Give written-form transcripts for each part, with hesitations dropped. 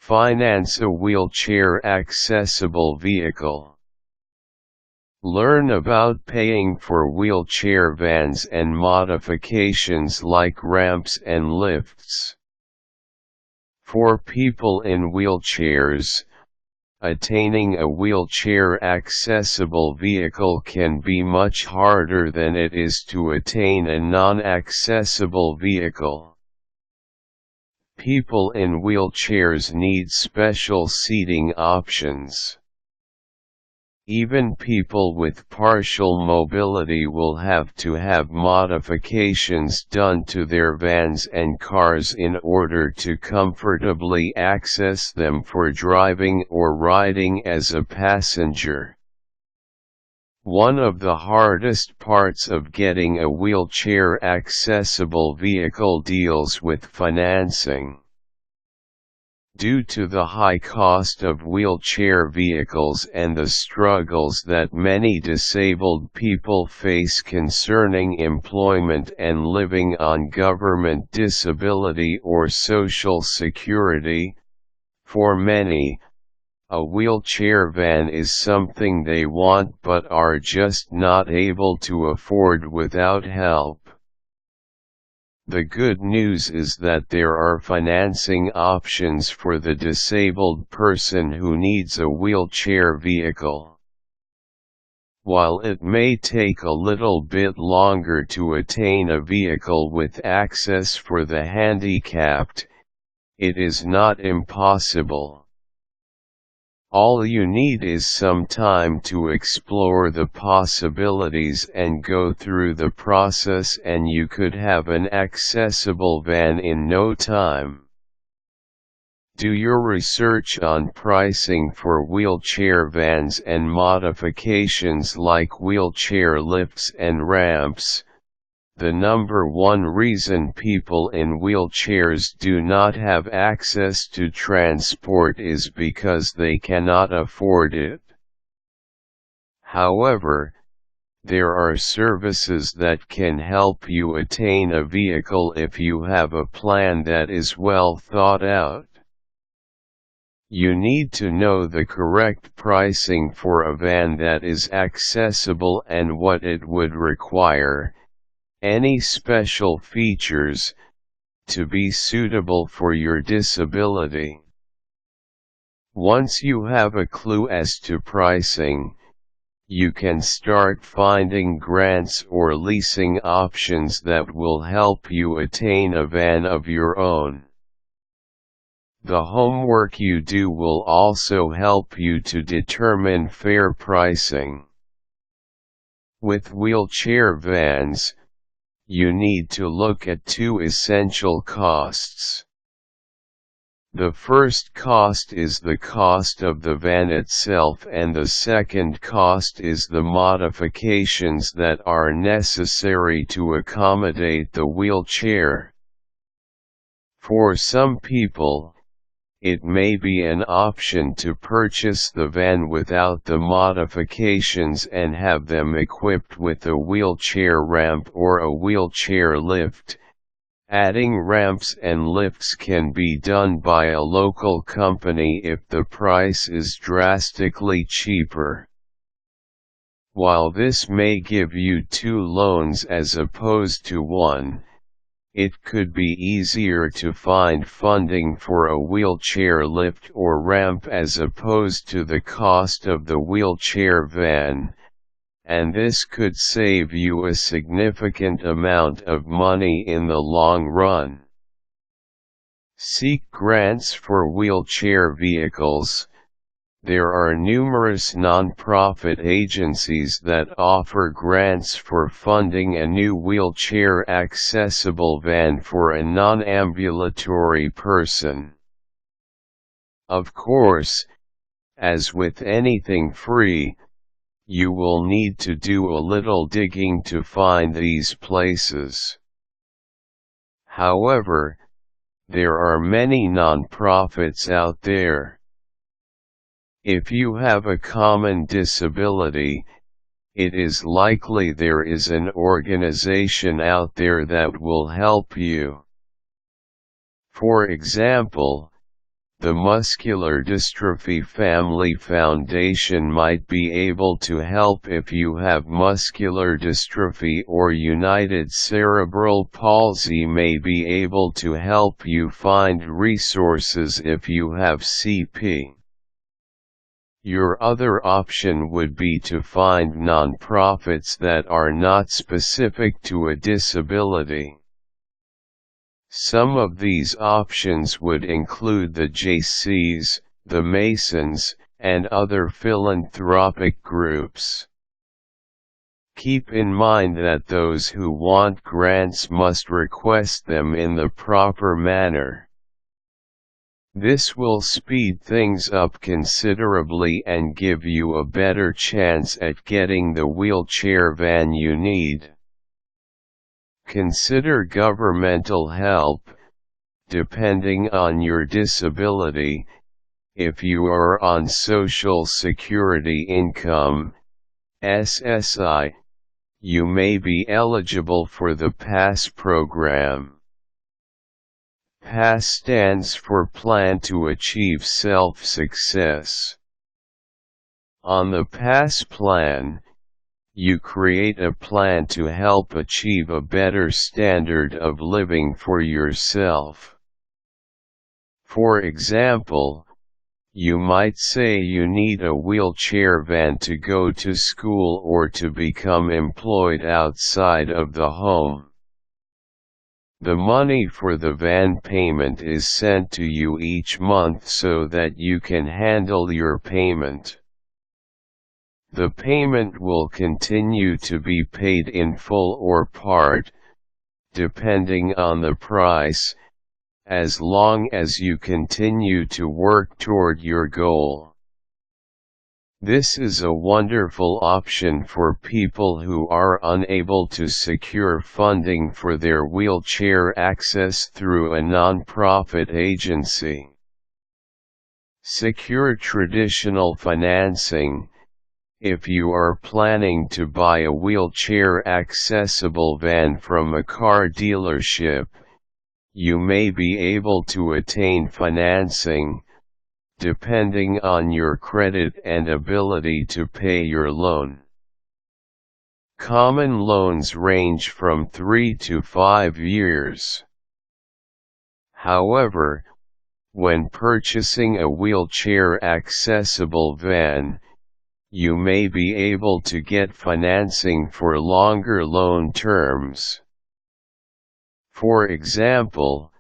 Finance a wheelchair-accessible vehicle. Learn about paying for wheelchair vans and modifications like ramps and lifts. For people in wheelchairs, attaining a wheelchair-accessible vehicle can be much harder than it is to attain a non-accessible vehicle. People in wheelchairs need special seating options. Even people with partial mobility will have to have modifications done to their vans and cars in order to comfortably access them for driving or riding as a passenger. One of the hardest parts of getting a wheelchair-accessible vehicle deals with financing. Due to the high cost of wheelchair vehicles and the struggles that many disabled people face concerning employment and living on government disability or Social Security, for many, a wheelchair van is something they want but are just not able to afford without help. The good news is that there are financing options for the disabled person who needs a wheelchair vehicle. While it may take a little bit longer to attain a vehicle with access for the handicapped, it is not impossible. All you need is some time to explore the possibilities and go through the process, and you could have an accessible van in no time. Do your research on pricing for wheelchair vans and modifications like wheelchair lifts and ramps. The number one reason people in wheelchairs do not have access to transport is because they cannot afford it. However, there are services that can help you attain a vehicle if you have a plan that is well thought out. You need to know the correct pricing for a van that is accessible and what it would require, any special features, to be suitable for your disability. Once you have a clue as to pricing, you can start finding grants or leasing options that will help you attain a van of your own. The homework you do will also help you to determine fair pricing. With wheelchair vans, you need to look at two essential costs. The first cost is the cost of the van itself, and the second cost is the modifications that are necessary to accommodate the wheelchair. For some people, it may be an option to purchase the van without the modifications and have them equipped with a wheelchair ramp or a wheelchair lift. Adding ramps and lifts can be done by a local company if the price is drastically cheaper. While this may give you two loans as opposed to one, it could be easier to find funding for a wheelchair lift or ramp as opposed to the cost of the wheelchair van, and this could save you a significant amount of money in the long run. Seek grants for wheelchair vehicles. There are numerous non-profit agencies that offer grants for funding a new wheelchair-accessible van for a non-ambulatory person. Of course, as with anything free, you will need to do a little digging to find these places. However, there are many non-profits out there. If you have a common disability, it is likely there is an organization out there that will help you. For example, The Muscular Dystrophy Family Foundation might be able to help if you have muscular dystrophy, or United Cerebral Palsy may be able to help you find resources if you have CP. Your other option would be to find nonprofits that are not specific to a disability. Some of these options would include the JCs, the Masons, and other philanthropic groups. Keep in mind that those who want grants must request them in the proper manner. This will speed things up considerably and give you a better chance at getting the wheelchair van you need. Consider governmental help, depending on your disability. If you are on Social Security income, SSI, you may be eligible for the PASS program. PASS stands for Plan to Achieve Self-Success. On the PASS plan, you create a plan to help achieve a better standard of living for yourself. For example, you might say you need a wheelchair van to go to school or to become employed outside of the home. The money for the van payment is sent to you each month so that you can handle your payment. The payment will continue to be paid in full or part, depending on the price, as long as you continue to work toward your goal. This is a wonderful option for people who are unable to secure funding for their wheelchair access through a nonprofit agency. Secure traditional financing. If you are planning to buy a wheelchair-accessible van from a car dealership, you may be able to attain financing, depending on your credit and ability to pay your loan. Common loans range from 3 to 5 years. However, when purchasing a wheelchair-accessible van, you may be able to get financing for longer loan terms. For example,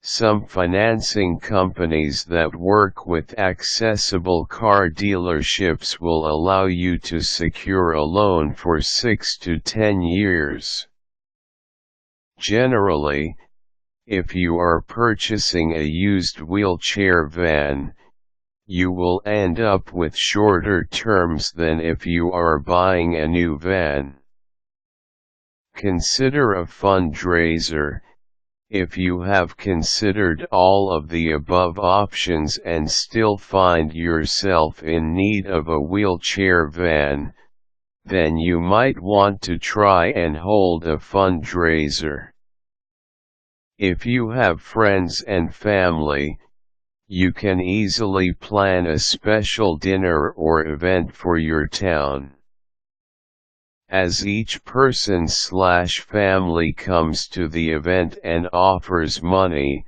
some financing companies that work with accessible car dealerships will allow you to secure a loan for 6 to 10 years. Generally, if you are purchasing a used wheelchair van, you will end up with shorter terms than if you are buying a new van. Consider a fundraiser. If you have considered all of the above options and still find yourself in need of a wheelchair van, then you might want to try and hold a fundraiser. If you have friends and family, you can easily plan a special dinner or event for your town. As each person/family comes to the event and offers money,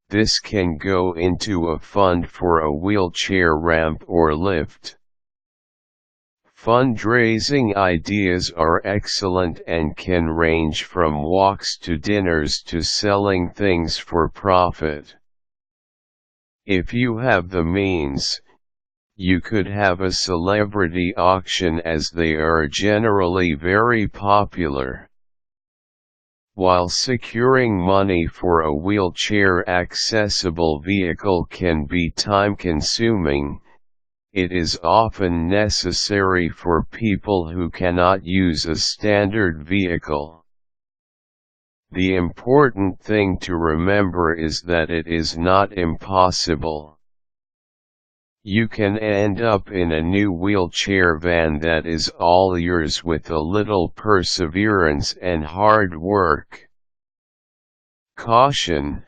this can go into a fund for a wheelchair ramp or lift. Fundraising ideas are excellent and can range from walks to dinners to selling things for profit. If you have the means, you could have a celebrity auction, as they are generally very popular. While securing money for a wheelchair-accessible vehicle can be time-consuming, it is often necessary for people who cannot use a standard vehicle. The important thing to remember is that it is not impossible. You can end up in a new wheelchair van that is all yours with a little perseverance and hard work. Caution: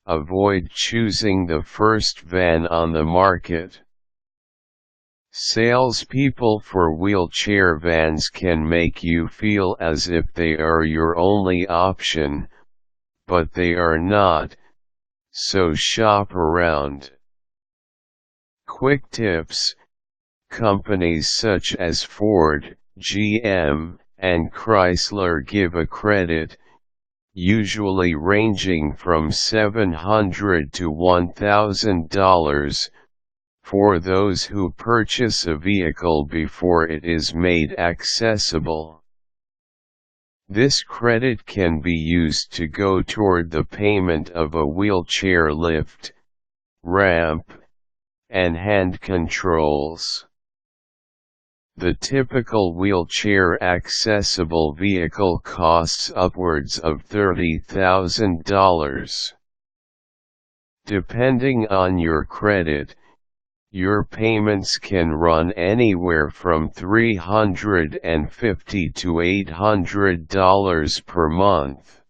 avoid choosing the first van on the market. Salespeople for wheelchair vans can make you feel as if they are your only option, but they are not, so shop around. Quick tips: companies such as Ford, GM, and Chrysler give a credit, usually ranging from $700 to $1,000, for those who purchase a vehicle before it is made accessible. This credit can be used to go toward the payment of a wheelchair lift, ramp, and hand controls. The typical wheelchair-accessible vehicle costs upwards of $30,000. Depending on your credit, your payments can run anywhere from $350 to $800 per month.